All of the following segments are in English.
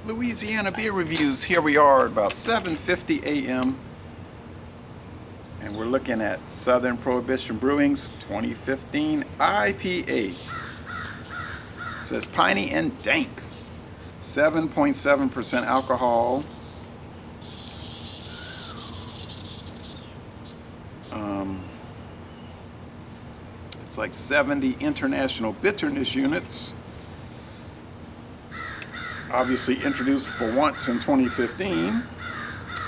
Louisiana beer reviews. Here we are at about 7:50 a.m. and we're looking at Southern Prohibition Brewing's 2015 IPA. It says piney and dank, 7.7% alcohol. It's like 70 international bitterness units. Obviously introduced for once in 2015.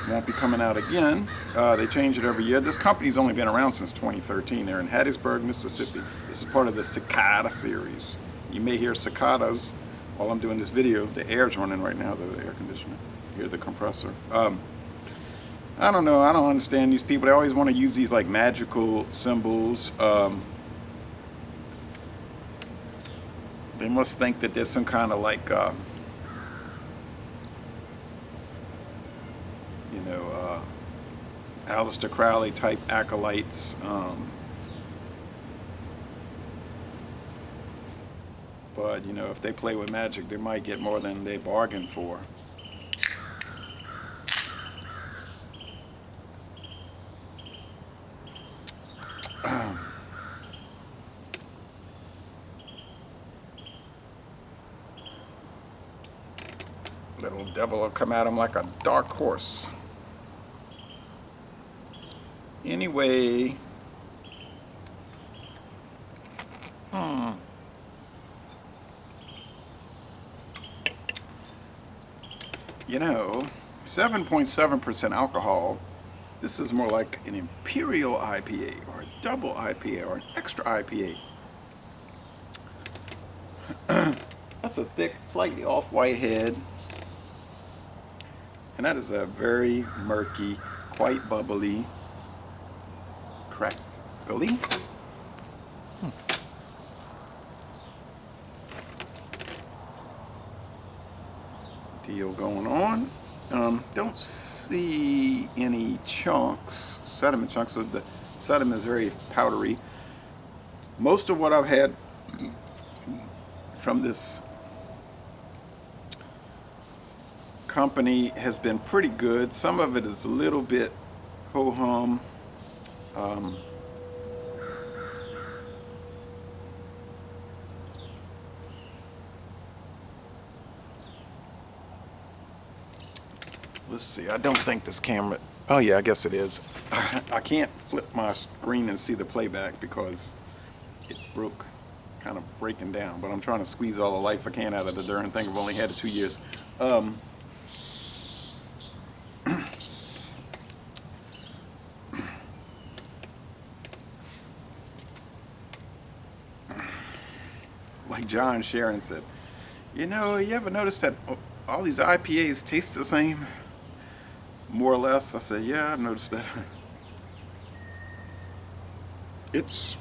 Won't be coming out again. They change it every year. This company's only been around since 2013. They're in Hattiesburg, Mississippi. This is part of the Cicada series. You may hear cicadas while I'm doing this video. The air's running right now, the air conditioner. You hear the compressor. I don't know. I don't understand these people. They always want to use these like magical symbols. They must think that there's some kind of like Aleister Crowley type acolytes, but you know, if they play with magic, they might get more than they bargained for. Little devil will come at him like a dark horse. Anyway, you know, 7.7% alcohol. This is more like an imperial IPA or a double IPA or an extra IPA. That's a thick, slightly off-white head. And that is a very murky, quite bubbly, crackly. Deal going on. Don't see any chunks, sediment chunks, so the sediment is very powdery. Most of what I've had from this company has been pretty good. Some of it is a little bit ho-hum. Let's see, I don't think this camera, oh yeah, I guess it is. I can't flip my screen and see the playback because it broke, kind of breaking down, but I'm trying to squeeze all the life I can out of the darn thing. I've only had it 2 years. Like John Sharon said, you know, you ever notice that all these IPAs taste the same? More or less. I said, yeah, I've noticed that. It's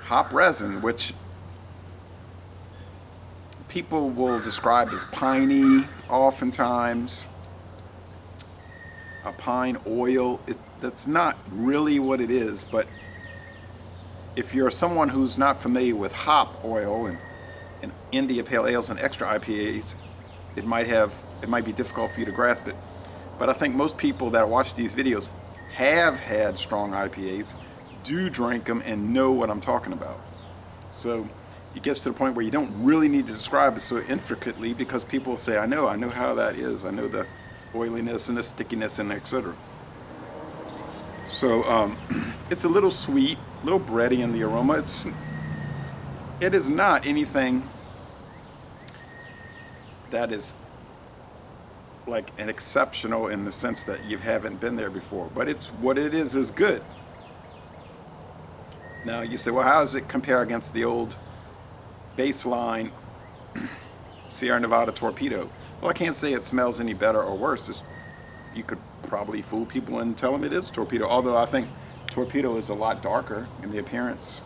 hop resin, which people will describe as piney oftentimes. A pine oil. That's not really what it is, but if you're someone who's not familiar with hop oil and India Pale Ales and extra IPAs, it might be difficult for you to grasp it. But I think most people that watch these videos have had strong IPAs, do drink them, and know what I'm talking about. So it gets to the point where you don't really need to describe it so intricately because people will say, I know how that is. I know the oiliness and the stickiness and etc. So it's a little sweet, a little bready in the aroma. It is not anything that is like an exceptional in the sense that you haven't been there before, but it's what it is good. Now you say, well, how does it compare against the old baseline Sierra Nevada Torpedo? Well, I can't say it smells any better or worse. You could probably fool people and tell them it is Torpedo, although I think Torpedo is a lot darker in the appearance,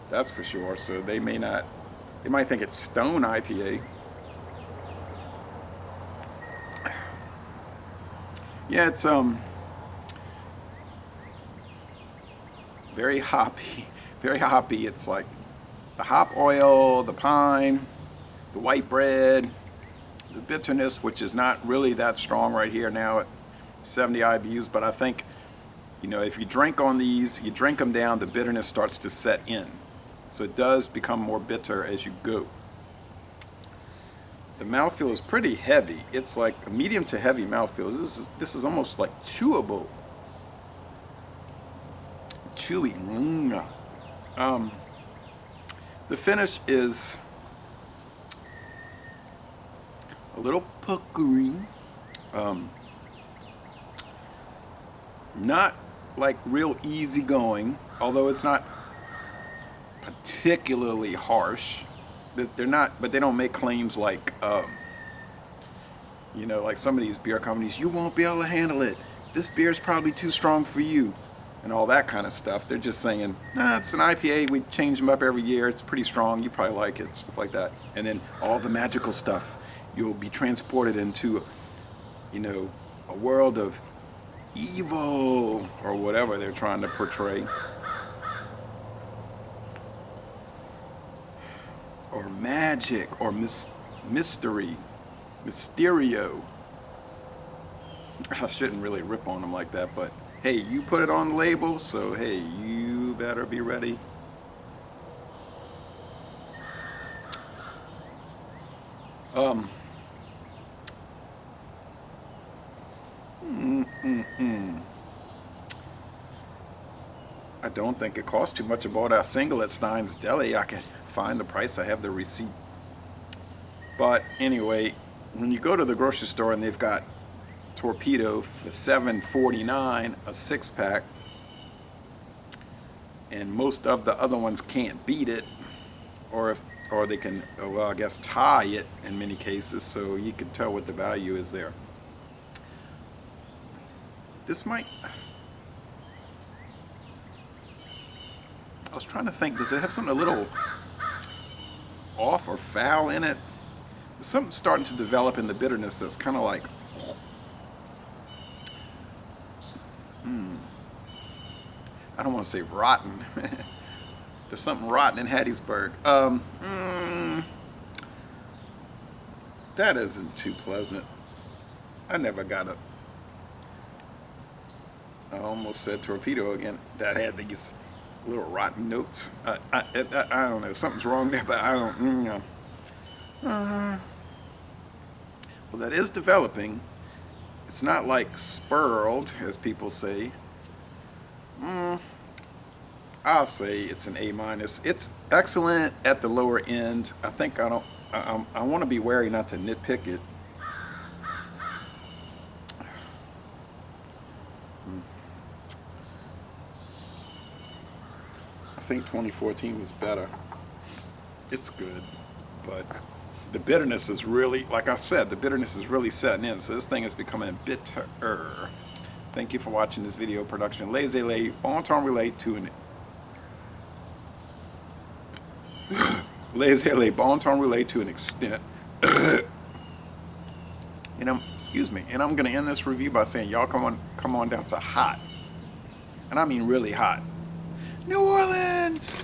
that's for sure. So they might think it's Stone IPA. Yeah, it's very hoppy, very hoppy. It's like the hop oil, the pine, the white bread, the bitterness, which is not really that strong right here now at 70 IBUs, but I think, you know, if you drink on these, you drink them down, the bitterness starts to set in. So it does become more bitter as you go. The mouthfeel is pretty heavy. It's like a medium to heavy mouthfeel. This is almost like chewable. Chewy. The finish is a little puckering. Not like real easygoing, although it's not particularly harsh. They're not, but they don't make claims like, you know, like some of these beer companies, you won't be able to handle it. This beer is probably too strong for you, and all that kind of stuff. They're just saying, nah, it's an IPA. We change them up every year. It's pretty strong. You probably like it, stuff like that. And then all the magical stuff. You'll be transported into, you know, a world of evil or whatever they're trying to portray. Or magic, or mystery, Mysterio. I shouldn't really rip on them like that, but hey, you put it on the label, so hey, you better be ready. I don't think it costs too much. I bought a single at Stein's Deli. I can find the price. I have the receipt. But anyway, when you go to the grocery store and they've got Torpedo for $7.49 a 6-pack, and most of the other ones can't beat it, or they can, well, I guess tie it in many cases, so you can tell what the value is there. This might, I was trying to think, does it have something a little off or foul in it? There's something starting to develop in the bitterness that's kind of like, I don't want to say rotten. There's something rotten in Hattiesburg. That isn't too pleasant. I never got it. I almost said Torpedo again. That had these little rotten notes. I don't know. Something's wrong there, but I don't know. Well, that is developing. It's not like spurled, as people say. I'll say it's an A-. It's excellent at the lower end. I think I want to be wary not to nitpick it. I think 2014 was better. It's good, but the bitterness is really, like I said, the bitterness is really setting in. So this thing is becoming bitter. Thank you for watching this video production. Laissez-les bon temps relate to an Laissez-les bon temps relate to an extent. And I'm gonna end this review by saying, y'all come on down to hot, and I mean really hot, New Orleans.